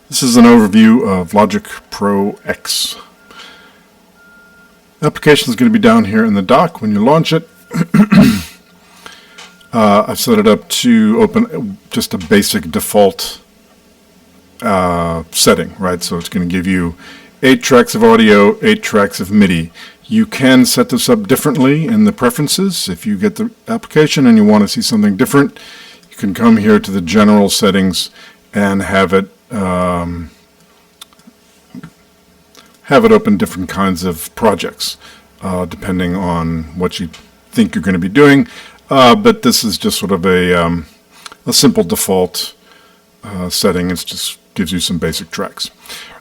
This is an overview of Logic Pro X. The application is going to be down here in the dock when you launch it. I've set it up to open just a basic default setting, right? So it's going to give you 8 tracks of audio, 8 tracks of MIDI. You can set this up differently in the preferences. If you get the application and you want to see something different, you can come here to the general settings and have it open different kinds of projects depending on what you think you're going to be doing. But this is just sort of a simple default setting. It just gives you some basic tracks.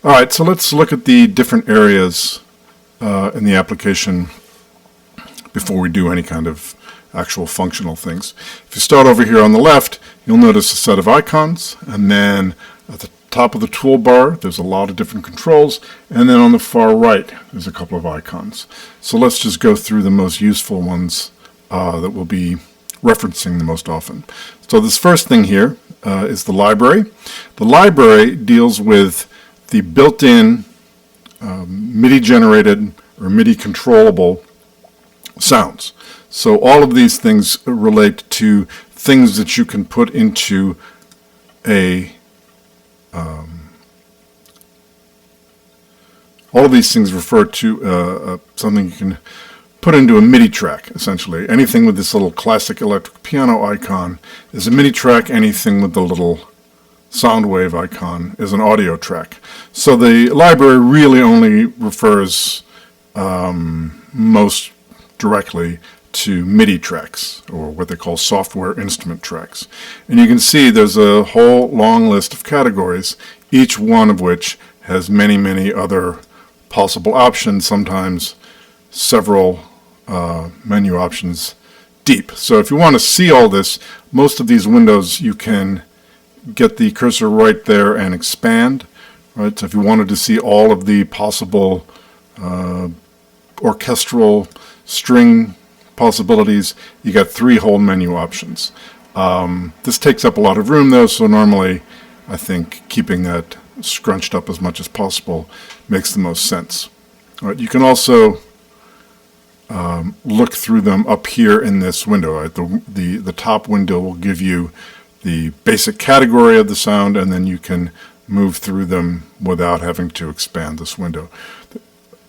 All right, so let's look at the different areas in the application before we do any kind of actual functional things. If you start over here on the left, you'll notice a set of icons, and then at the top of the toolbar there's a lot of different controls, and then on the far right there's a couple of icons. So let's just go through the most useful ones that we'll be referencing the most often. So this first thing here is the library. The library deals with the built-in MIDI generated or MIDI controllable sounds. So all of these things relate to things that you can put into a all of these things refer to something you can put into a MIDI track, essentially. Anything with this little classic electric piano icon is a MIDI track. Anything with the little sound wave icon is an audio track. So the library really only refers most directly to MIDI tracks, or what they call software instrument tracks. And you can see there's a whole long list of categories, each one of which has many, many other possible options, sometimes several menu options deep. So if you want to see all this, most of these windows you can get the cursor right there and expand. Right? So if you wanted to see all of the possible orchestral string possibilities, you got 3 whole menu options. This takes up a lot of room though, so normally I think keeping that scrunched up as much as possible makes the most sense. All right, you can also look through them up here in this window. Right? The top window will give you the basic category of the sound, and then you can move through them without having to expand this window.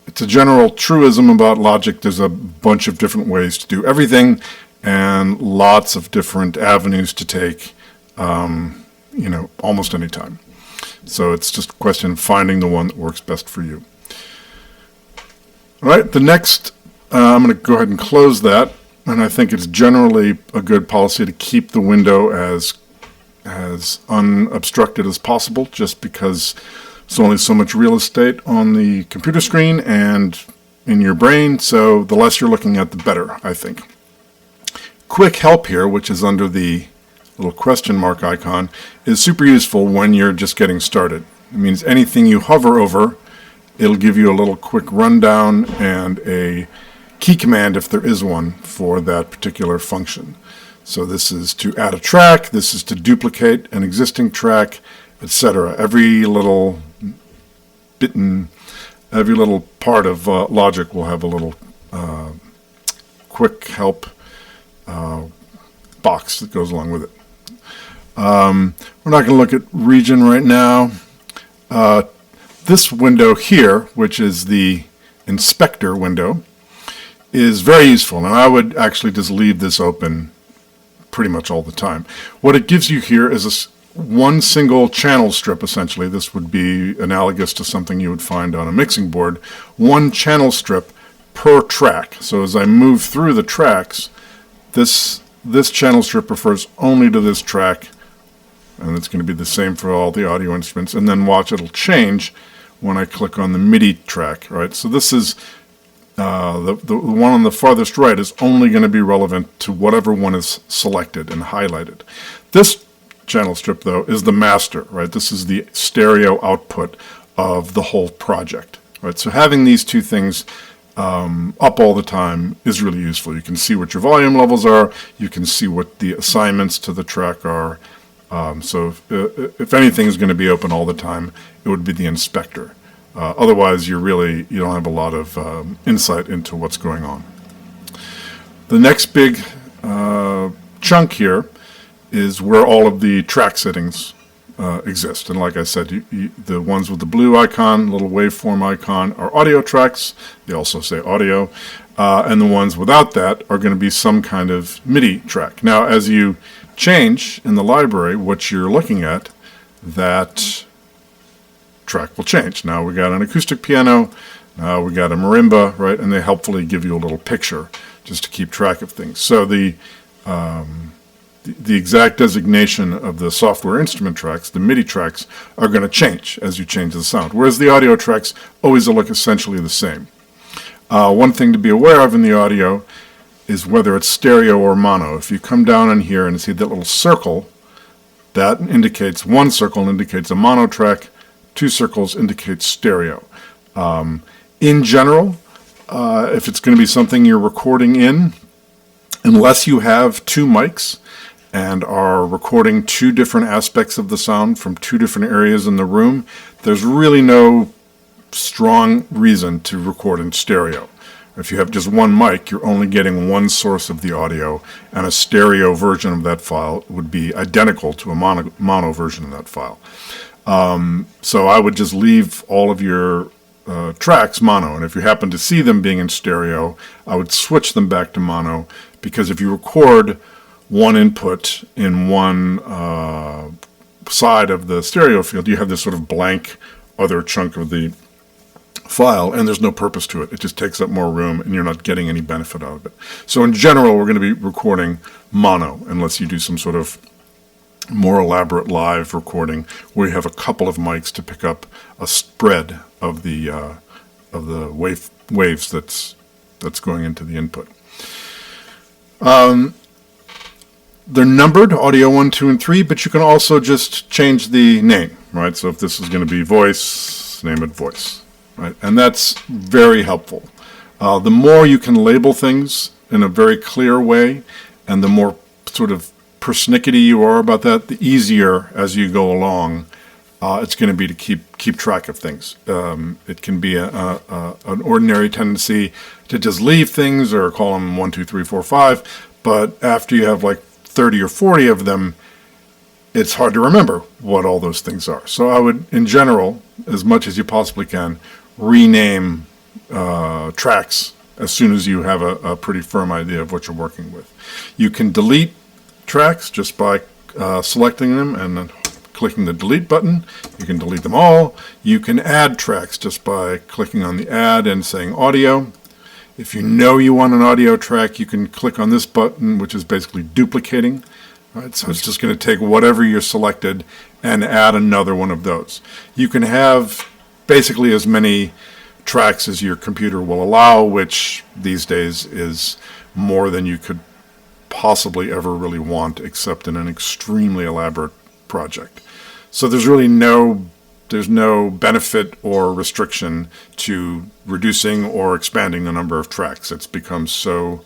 It's a general truism about Logic. There's a bunch of different ways to do everything and lots of different avenues to take, almost any time. So it's just a question of finding the one that works best for you. All right, the next, I'm going to go ahead and close that, and I think it's generally a good policy to keep the window as unobstructed as possible, just because there's only so much real estate on the computer screen and in your brain, so the less you're looking at, the better, I think. Quick help here, which is under the little question mark icon, is super useful when you're just getting started. It means anything you hover over, it'll give you a little quick rundown and a key command, if there is one, for that particular function. So this is to add a track, this is to duplicate an existing track, etc. Every little bit and every little part of Logic will have a little quick help box that goes along with it. We're not going to look at region right now. This window here, which is the inspector window, is very useful, and I would actually just leave this open pretty much all the time. What it gives you here is one single channel strip, essentially. This would be analogous to something you would find on a mixing board. One channel strip per track. So as I move through the tracks, this channel strip refers only to this track, and it's going to be the same for all the audio instruments. And then watch, it'll change when I click on the MIDI track. Right. So this is the one on the farthest right is only going to be relevant to whatever one is selected and highlighted. This channel strip, though, is the master, right? This is the stereo output of the whole project, right? So having these two things up all the time is really useful. You can see what your volume levels are, you can see what the assignments to the track are, So if anything is going to be open all the time, it would be the inspector. Otherwise, you don't have a lot of insight into what's going on. The next big chunk here is where all of the track settings exist. And like I said, the ones with the blue icon, little waveform icon, are audio tracks. They also say audio. And the ones without that are going to be some kind of MIDI track. Now, as you change in the library what you're looking at, that track will change. Now we got an acoustic piano, now we got a marimba, right? And they helpfully give you a little picture just to keep track of things. So the exact designation of the software instrument tracks, the MIDI tracks, are going to change as you change the sound, whereas the audio tracks always look essentially the same. One thing to be aware of in the audio is whether it's stereo or mono. If you come down in here and see that little circle, that indicates one circle indicates a mono track, two circles indicates stereo. In general, if it's going to be something you're recording in, unless you have two mics and are recording two different aspects of the sound from two different areas in the room, there's really no strong reason to record in stereo. If you have just one mic, you're only getting one source of the audio, and a stereo version of that file would be identical to a mono version of that file. So I would just leave all of your tracks mono, and if you happen to see them being in stereo, I would switch them back to mono, because if you record one input in one side of the stereo field, you have this sort of blank other chunk of the file, and there's no purpose to it. It just takes up more room, and you're not getting any benefit out of it. So in general, we're going to be recording mono, unless you do some sort of more elaborate live recording where you have a couple of mics to pick up a spread of the waves that's going into the input. They're numbered, audio 1, 2, and 3, but you can also just change the name, right? So if this is going to be voice, name it voice, right? And that's very helpful. The more you can label things in a very clear way, and the more sort of persnickety you are about that, the easier as you go along it's going to be to keep track of things. It can be an ordinary tendency to just leave things or call them 1, 2, 3, 4, 5, but after you have like 30 or 40 of them, it's hard to remember what all those things are. So I would, in general, as much as you possibly can, rename tracks as soon as you have a pretty firm idea of what you're working with. You can delete tracks just by selecting them and then clicking the delete button. You can delete them all. You can add tracks just by clicking on the add and saying audio. If you know you want an audio track, you can click on this button, which is basically duplicating. Right? So it's just going to take whatever you selected and add another one of those. You can have basically as many tracks as your computer will allow, which these days is more than you could possibly ever really want, except in an extremely elaborate project. So there's really no benefit or restriction to reducing or expanding the number of tracks. It's become so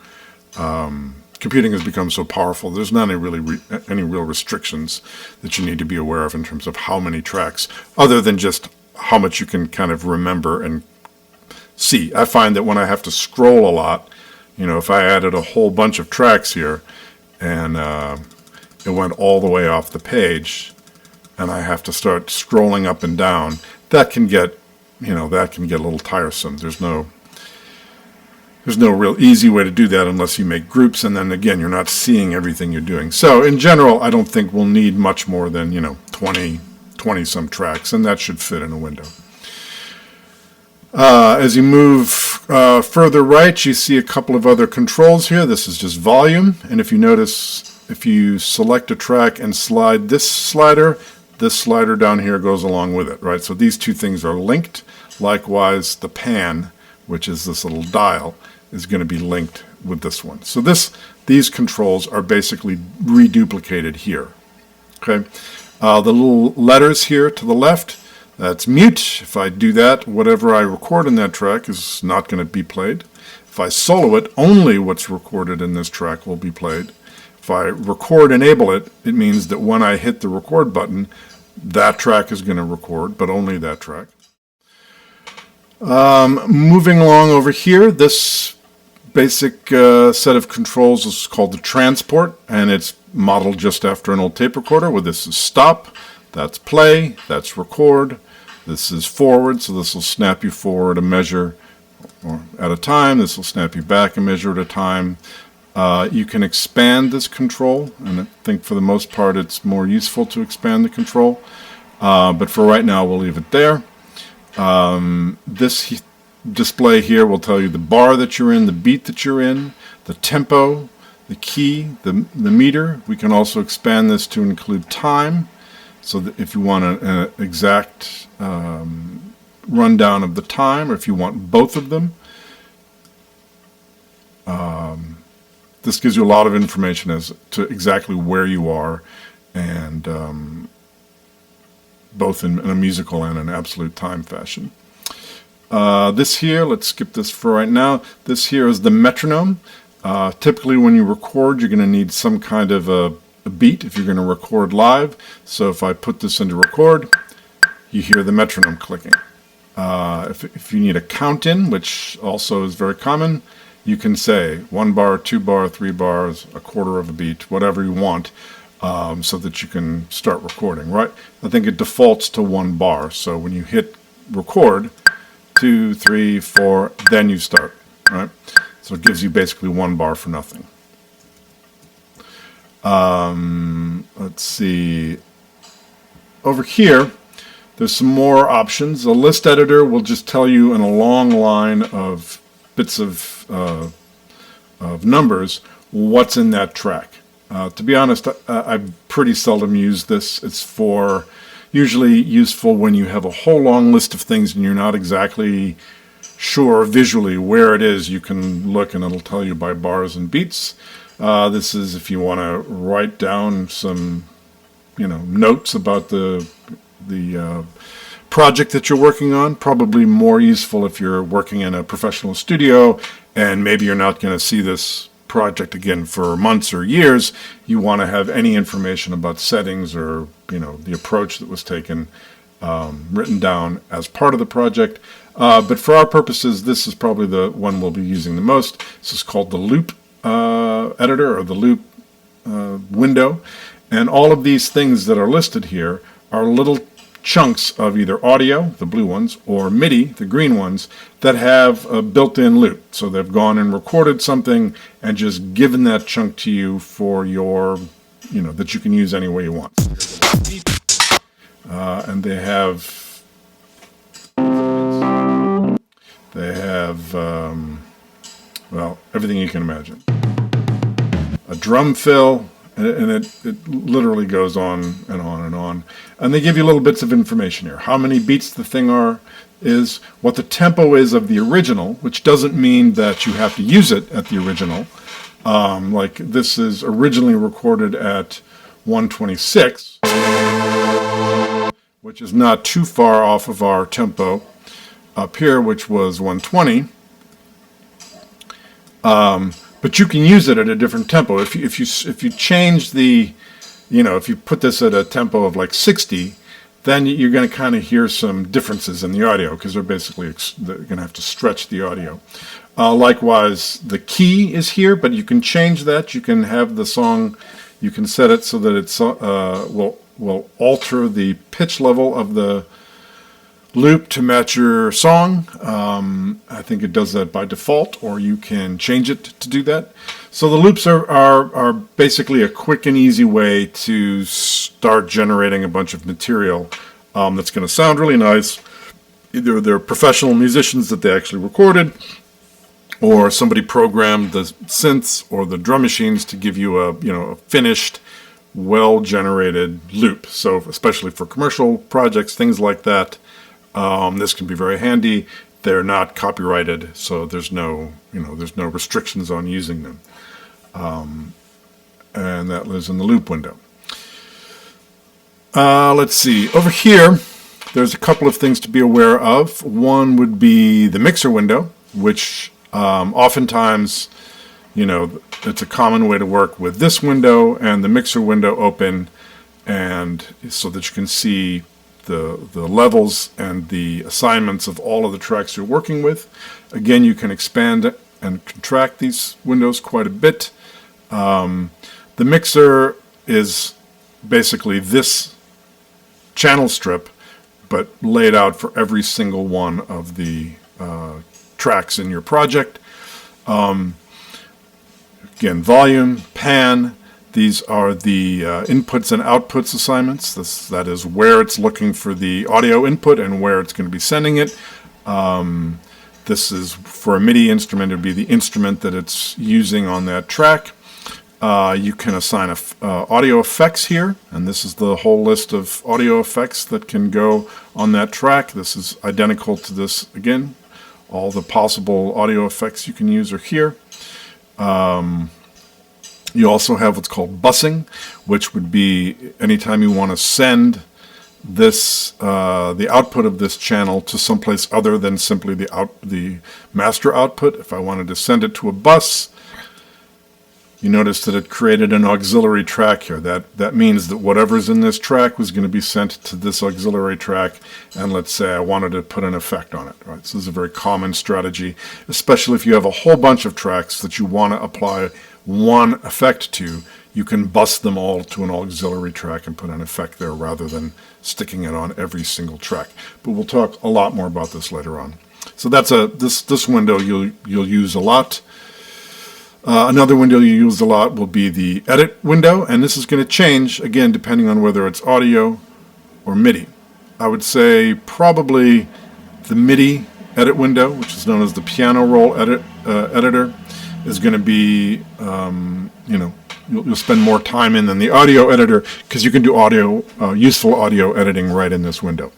computing has become so powerful. There's not any real restrictions that you need to be aware of in terms of how many tracks, other than just how much you can kind of remember and see. I find that when I have to scroll a lot, if I added a whole bunch of tracks here and it went all the way off the page, and I have to start scrolling up and down, that can get a little tiresome. There's no real easy way to do that unless you make groups, and then again, you're not seeing everything you're doing. So in general, I don't think we'll need much more than 20 some tracks, and that should fit in a window. As you move further right, you see a couple of other controls here. This is just volume, and if you notice, if you select a track and slide this slider down here goes along with it, right? So these two things are linked. Likewise, the pan, which is this little dial, is going to be linked with this one. So these controls are basically reduplicated here. Okay, the little letters here to the left, that's mute. If I do that, whatever I record in that track is not going to be played. If I solo it, only what's recorded in this track will be played. If I record enable it, it means that when I hit the record button, that track is going to record, but only that track. Moving along over here, this basic set of controls is called the transport, and it's modeled just after an old tape recorder, where this is stop, that's play, that's record, this is forward, so this will snap you forward a measure or at a time, this will snap you back a measure at a time. You can expand this control, and I think for the most part it's more useful to expand the control, but for right now we'll leave it there. This display here will tell you the bar that you're in, the beat that you're in, the tempo, the key, the meter. We can also expand this to include time, so that if you want an exact rundown of the time, or if you want both of them. This gives you a lot of information as to exactly where you are, and both in a musical and an absolute time fashion. This here, let's skip this for right now. This here is the metronome. Typically when you record, you're going to need some kind of a beat if you're going to record live. So if I put this into record, you hear the metronome clicking. If you need a count in, which also is very common, you can say 1 bar, 2 bar, 3 bars, a quarter of a beat, whatever you want, so that you can start recording, right? I think it defaults to 1 bar, so when you hit record, 2, 3, 4, then you start, right? So it gives you basically 1 bar for nothing. Let's see. Over here, there's some more options. A list editor will just tell you in a long line of bits of numbers what's in that track. To be honest, I've pretty seldom used this. It's usually useful when you have a whole long list of things and you're not exactly sure visually where it is. You can look and it'll tell you by bars and beats. This is if you want to write down some, notes about the project that you're working on. Probably more useful if you're working in a professional studio and maybe you're not going to see this project again for months or years. You want to have any information about settings or the approach that was taken written down as part of the project. But for our purposes, this is probably the one we'll be using the most. This is called the loop editor, or the loop window, and all of these things that are listed here are little chunks of either audio, the blue ones, or MIDI, the green ones, that have a built-in loop. So they've gone and recorded something and just given that chunk to you for your, that you can use any way you want. And they have well, everything you can imagine. A drum fill, and it literally goes on and on and on. And they give you little bits of information here. How many beats the thing is, what the tempo is of the original, which doesn't mean that you have to use it at the original. Like this is originally recorded at 126, which is not too far off of our tempo up here, which was 120. But you can use it at a different tempo. If you change the, if you put this at a tempo of like 60, then you're going to kind of hear some differences in the audio because they're basically going to have to stretch the audio. Likewise, the key is here, but you can change that. You can have the song, you can set it so that it's will alter the pitch level of the loop to match your song. I think it does that by default, or you can change it to do that. So the loops are basically a quick and easy way to start generating a bunch of material that's going to sound really nice. Either they're professional musicians that they actually recorded, or somebody programmed the synths or the drum machines to give you a finished, well-generated loop. So especially for commercial projects, things like that, this can be very handy. They're not copyrighted, so there's no restrictions on using them. And that lives in the loop window. Let's see. Over here, there's a couple of things to be aware of. One would be the mixer window, which oftentimes you know, it's a common way to work with this window and the mixer window open, and so that you can see the levels and the assignments of all of the tracks you're working with. Again, you can expand and contract these windows quite a bit. The mixer is basically this channel strip, but laid out for every single one of the tracks in your project. Again, volume, pan, these are the inputs and outputs assignments. That is where it's looking for the audio input and where it's going to be sending it. This is, for a MIDI instrument, it would be the instrument that it's using on that track. You can assign audio effects here, and this is the whole list of audio effects that can go on that track. This is identical to this again. All the possible audio effects you can use are here. You also have what's called busing, which would be anytime you want to send this the output of this channel to someplace other than simply the master output. If I wanted to send it to a bus, you notice that it created an auxiliary track here. That means that whatever's in this track was going to be sent to this auxiliary track, and let's say I wanted to put an effect on it. Right? So this is a very common strategy, especially if you have a whole bunch of tracks that you want to apply one effect to. You can bus them all to an auxiliary track and put an effect there rather than sticking it on every single track. But we'll talk a lot more about this later on. So that's this window you'll use a lot. Another window you use a lot will be the edit window, and this is going to change again depending on whether it's audio or MIDI. I would say probably the MIDI edit window, which is known as the piano roll editor, is going to be you'll spend more time in than the audio editor, because you can do useful audio editing right in this window.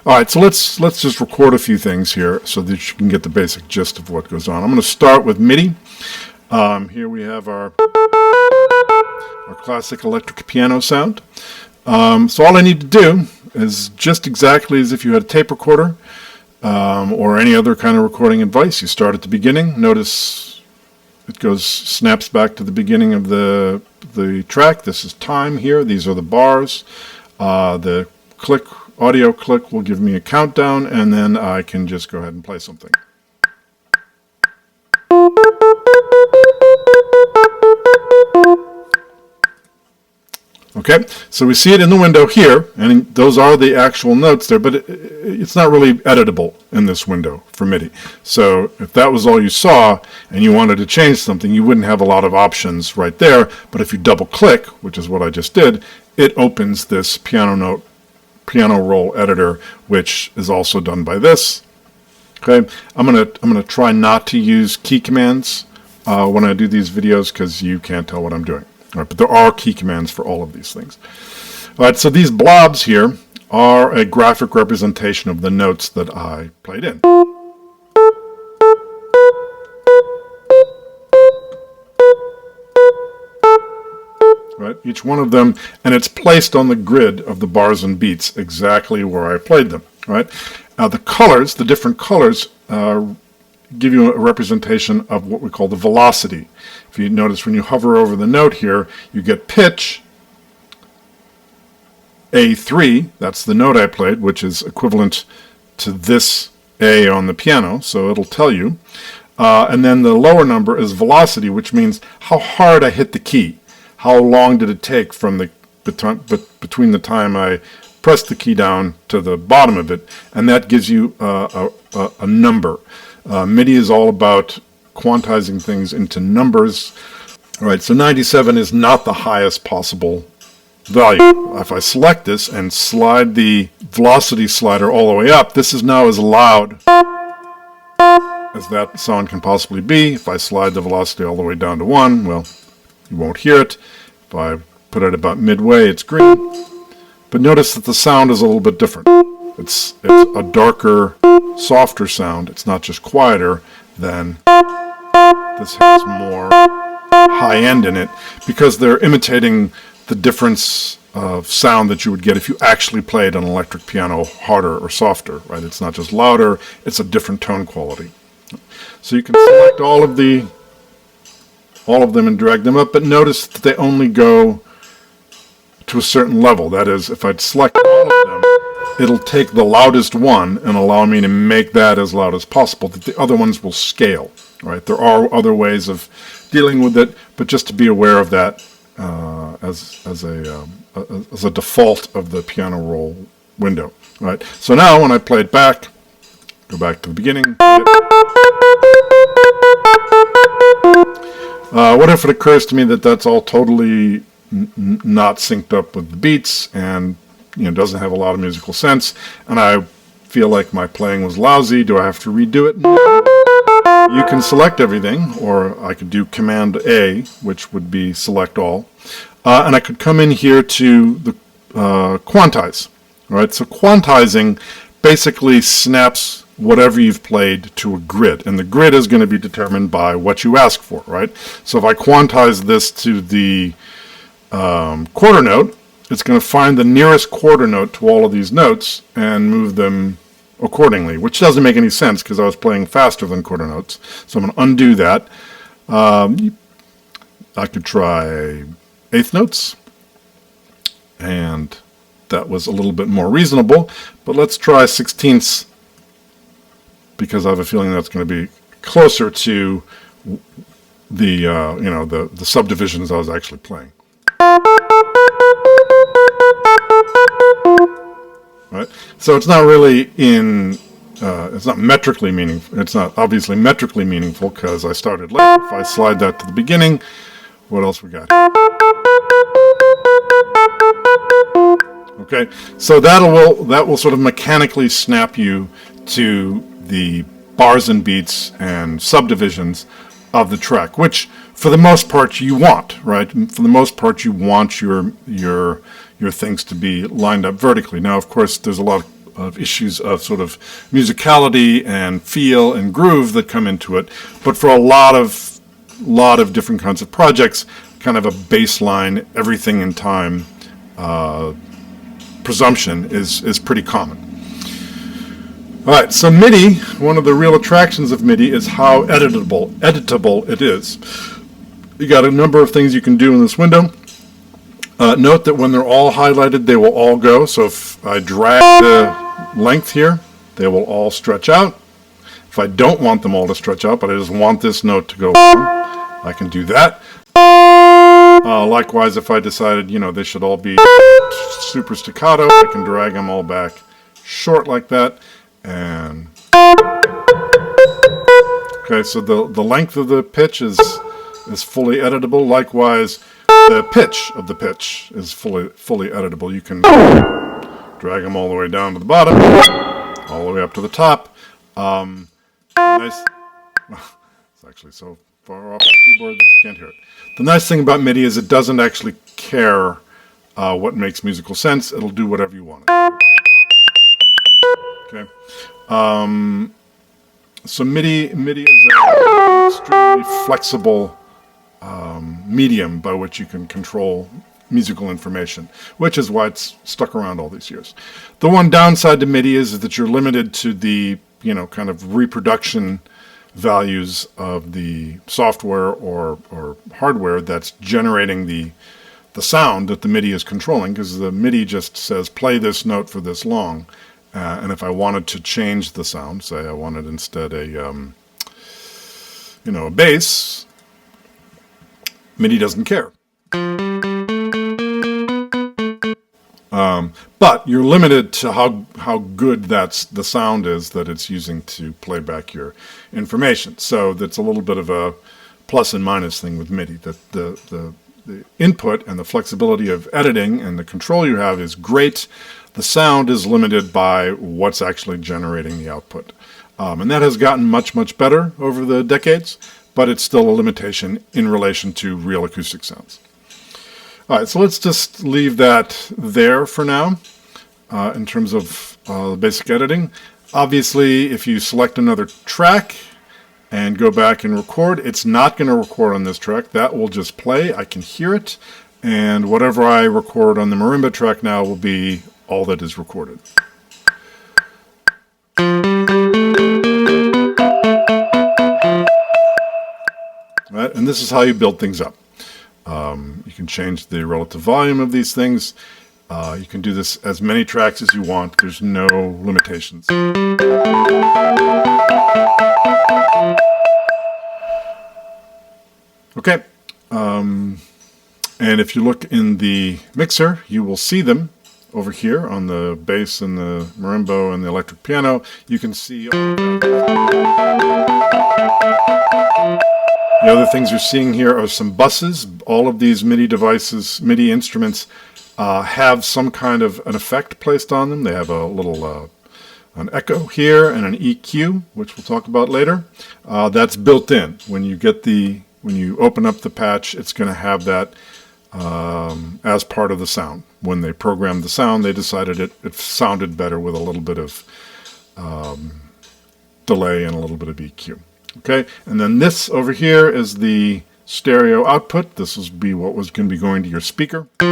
All right, so let's just record a few things here so that you can get the basic gist of what goes on. I'm going to start with MIDI. Here we have our classic electric piano sound. So all I need to do is just exactly as if you had a tape recorder or any other kind of recording device. You start at the beginning. Notice it snaps back to the beginning of the track. This is time here. These are the bars. The audio click will give me a countdown, and then I can just go ahead and play something. Okay, so we see it in the window here, and those are the actual notes there, but it's not really editable in this window for MIDI. So if that was all you saw and you wanted to change something, you wouldn't have a lot of options right there. But if you double click, which is what I just did, it opens this piano roll editor, which is also done by this. Okay, I'm gonna try not to use key commands when I do these videos, because you can't tell what I'm doing. All right, but there are key commands for all of these things. All right, so these blobs here are a graphic representation of the notes that I played in. Right, each one of them, and it's placed on the grid of the bars and beats exactly where I played them. Right, now the colors, the different colors, give you a representation of what we call the velocity. If you notice, when you hover over the note here, you get pitch A3, that's the note I played, which is equivalent to this A on the piano, so it'll tell you. And then the lower number is velocity, which means how hard I hit the key. How long did it take from between the time I pressed the key down to the bottom of it, and that gives you a number. MIDI is all about quantizing things into numbers. All right, so 97 is not the highest possible value. If I select this and slide the velocity slider all the way up, this is now as loud as that sound can possibly be. If I slide the velocity all the way down to 1, well, you won't hear it. If I put it about midway, it's green. But notice that the sound is a little bit different. It's a darker, softer sound. It's not just quieter than this has more high end in it, because they're imitating the difference of sound that you would get if you actually played an electric piano harder or softer, right? It's not just louder, it's a different tone quality. So you can select all of the all of them and drag them up, but notice that they only go to a certain level. That is, if I'd select all of them, it'll take the loudest one and allow me to make that as loud as possible, that the other ones will scale, right? There are other ways of dealing with it, but just to be aware of that as a default of the piano roll window, right? So now when I play it back, go back to the beginning. What if it occurs to me that that's all totally not synced up with the beats and doesn't have a lot of musical sense, and I feel like my playing was lousy? Do I have to redo it? No. You can select everything, or I could do Command A, which would be select all, and I could come in here to the quantize. All right, so quantizing basically snaps whatever you've played to a grid, and the grid is going to be determined by what you ask for, right? So if I quantize this to the quarter note, it's going to find the nearest quarter note to all of these notes and move them accordingly, which doesn't make any sense because I was playing faster than quarter notes. So I'm going to undo that. I could try eighth notes, and that was a little bit more reasonable, but let's try sixteenths, because I have a feeling that's going to be closer to the the subdivisions I was actually playing. Right? So it's not really it's not metrically meaningful. It's not obviously metrically meaningful because I started late. If I slide that to the beginning, what else we got here? Okay, so that will sort of mechanically snap you to the bars and beats and subdivisions of the track, which for the most part you want, right? For the most part you want your things to be lined up vertically. Now, of course, there's a lot of issues of sort of musicality and feel and groove that come into it, but for a lot of different kinds of projects, kind of a baseline, everything in time presumption is pretty common. All right, so MIDI, one of the real attractions of MIDI is how editable it is. You got a number of things you can do in this window. Note that when they're all highlighted, they will all go. So if I drag the length here, they will all stretch out. If I don't want them all to stretch out, but I just want this note to go long, I can do that. Likewise, if I decided, they should all be super staccato, I can drag them all back short like that. And okay, so the length of the pitch is fully editable. Likewise, the pitch of the pitch is fully editable. You can drag them all the way down to the bottom, all the way up to the top. Nice. It's actually so far off the keyboard that you can't hear it. The nice thing about MIDI is it doesn't actually care what makes musical sense. It'll do whatever you want. Okay. So MIDI is an extremely flexible medium by which you can control musical information, which is why it's stuck around all these years. The one downside to MIDI is that you're limited to the kind of reproduction values of the software or hardware that's generating the sound that the MIDI is controlling, because the MIDI just says play this note for this long. And if I wanted to change the sound, say I wanted instead a bass, MIDI doesn't care. But you're limited to how good the sound is that it's using to play back your information. So that's a little bit of a plus and minus thing with MIDI. That the input and the flexibility of editing and the control you have is great. The sound is limited by what's actually generating the output. And that has gotten much, much better over the decades, but it's still a limitation in relation to real acoustic sounds. All right, so let's just leave that there for now in terms of basic editing. Obviously, if you select another track and go back and record, it's not going to record on this track. That will just play. I can hear it. And whatever I record on the marimba track now will be all that is recorded. Right? And And this is how you build things up. You can change the relative volume of these things. You can do this as many tracks as you want. There's no limitations. Okay. And if you look in the mixer, you will see them over here on the bass and the marimba and the electric piano. You can see the other things you're seeing here are some buses. All of these MIDI devices, MIDI instruments, have some kind of an effect placed on them. They have a little an echo here and an EQ, which we'll talk about later. That's built in. When you open up the patch, it's going to have that as part of the sound. When they programmed the sound, they decided it sounded better with a little bit of delay and a little bit of EQ. Okay, and then this over here is the stereo output. This will be what was going to be going to your speaker. You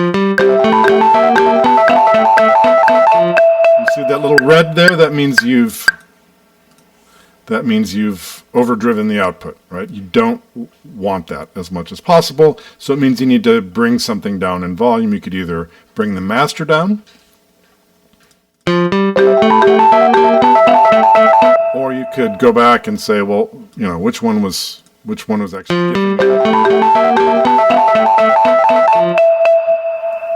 see that little red there? That means you've overdriven the output, right? You don't want that as much as possible, so it means you need to bring something down in volume. You could either bring the master down, or you could go back and say, well, you know, which one was actually giving me.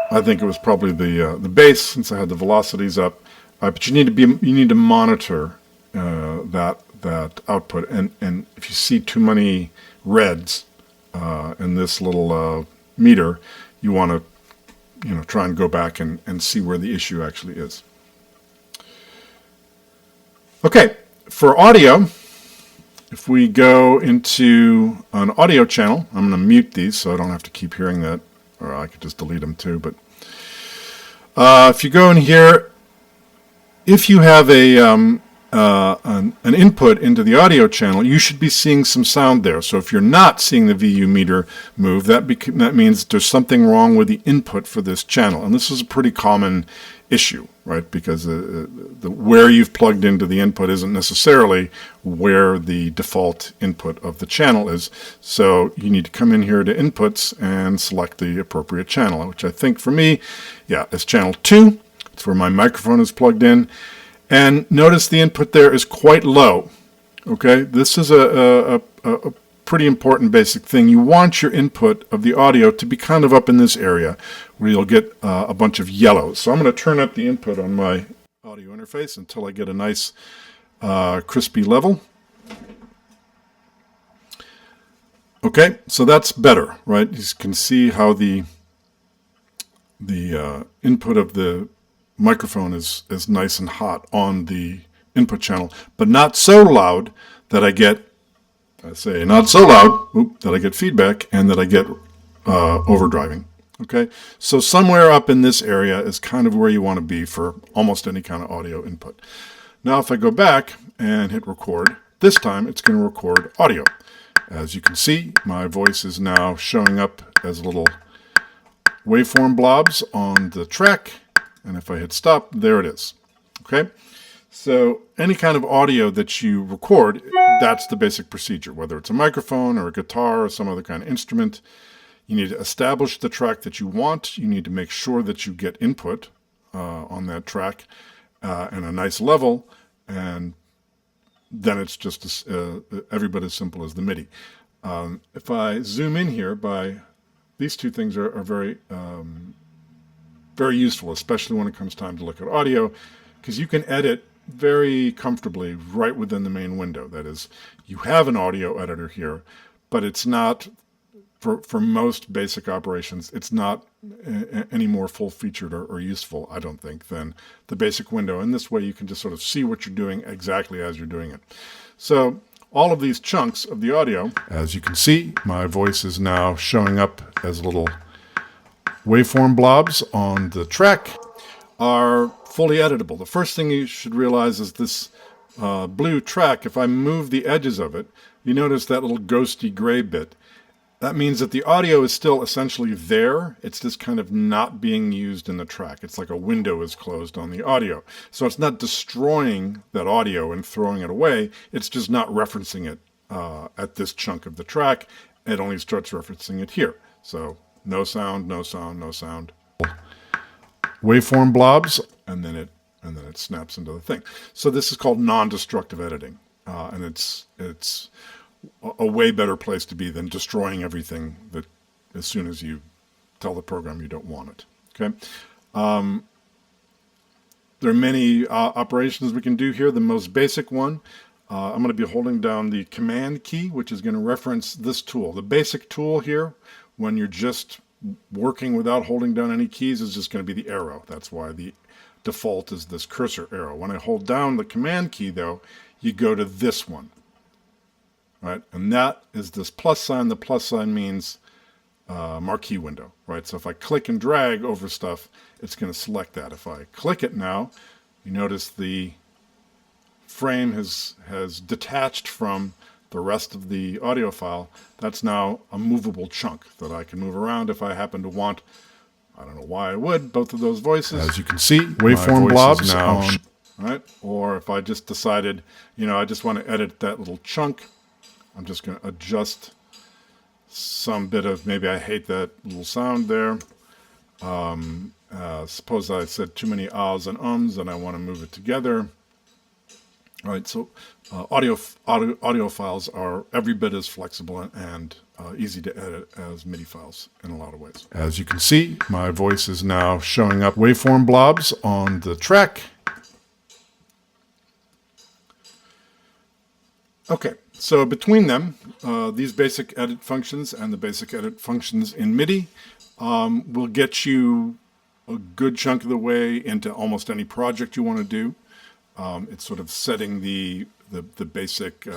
I think it was probably the bass, since I had the velocities up. But you need to monitor that output, and if you see too many reds in this little meter, you want to try and go back and see where the issue actually is. Okay, for audio, if we go into an audio channel, I'm going to mute these so I don't have to keep hearing that, or I could just delete them too. But if you go in here, if you have an input into the audio channel, you should be seeing some sound there. So if you're not seeing the VU meter move, that means there's something wrong with the input for this channel. And this is a pretty common issue, right? Because where you've plugged into the input isn't necessarily where the default input of the channel is. So you need to come in here to inputs and select the appropriate channel, which I think for me, yeah, is channel 2. It's where my microphone is plugged in. And notice the input there is quite low. Okay, this is a pretty important basic thing. You want your input of the audio to be kind of up in this area where you'll get a bunch of yellows. So I'm going to turn up the input on my audio interface until I get a nice crispy level. Okay, so that's better, right? You can see how the input of the microphone is nice and hot on the input channel, but not so loud that I get, not so loud that I get feedback and that I get overdriving. Okay, so somewhere up in this area is kind of where you want to be for almost any kind of audio input. Now if I go back and hit record, this time it's going to record audio. As you can see, my voice is now showing up as little waveform blobs on the track. And if I hit stop, there it is. Okay, so any kind of audio that you record, that's the basic procedure. Whether it's a microphone or a guitar or some other kind of instrument, you need to establish the track that you want. You need to make sure that you get input on that track in a nice level, and then it's just every bit as simple as the MIDI. If I zoom in here, these two things are very very useful, especially when it comes time to look at audio, because you can edit very comfortably right within the main window. That is, you have an audio editor here, but it's not, for most basic operations, it's not any more full-featured or useful, I don't think, than the basic window. And this way you can just sort of see what you're doing exactly as you're doing it. So all of these chunks of the audio, as you can see, my voice is now showing up as little waveform blobs on the track, are fully editable. The first thing you should realize is this blue track, if I move the edges of it, you notice that little ghosty gray bit. That means that the audio is still essentially there. It's just kind of not being used in the track. It's like a window is closed on the audio. So it's not destroying that audio and throwing it away. It's just not referencing it at this chunk of the track. it only starts referencing it here. So no sound, no sound, no sound. Waveform blobs, and then it snaps into the thing. So this is called non-destructive editing, and it's a way better place to be than destroying everything that as soon as you tell the program you don't want it. Okay. There are many operations we can do here. The most basic one, I'm going to be holding down the command key, which is going to reference this tool. The basic tool here, when you're just working without holding down any keys, is just going to be the arrow. That's why the default is this cursor arrow. When I hold down the command key, though, you go to this one, right? And that is this plus sign. The plus sign means marquee window, right? So if I click and drag over stuff, it's going to select that. If I click it now, you notice the frame has detached from the rest of the audio file. That's now a movable chunk that I can move around if I happen to want. I don't know why I would, both of those voices. As you can see, waveform blobs now on, right? Or if I just decided, I just want to edit that little chunk, I'm just going to adjust some bit of, maybe I hate that little sound there. Suppose I said too many ahs and ums and I want to move it together. All right, so audio files are every bit as flexible and easy to edit as MIDI files in a lot of ways. As you can see, my voice is now showing up waveform blobs on the track. Okay, so between them, these basic edit functions and the basic edit functions in MIDI will get you a good chunk of the way into almost any project you want to do. It's sort of setting the basic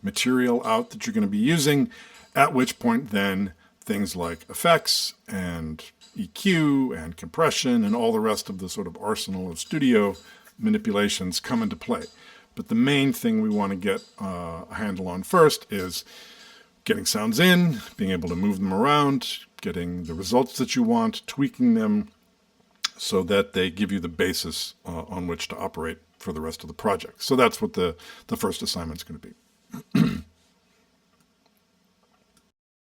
material out that you're going to be using, at which point then things like effects and EQ and compression and all the rest of the sort of arsenal of studio manipulations come into play. But the main thing we want to get a handle on first is getting sounds in, being able to move them around, getting the results that you want, tweaking them so that they give you the basis on which to operate for the rest of the project. So that's what the first assignment's going to be.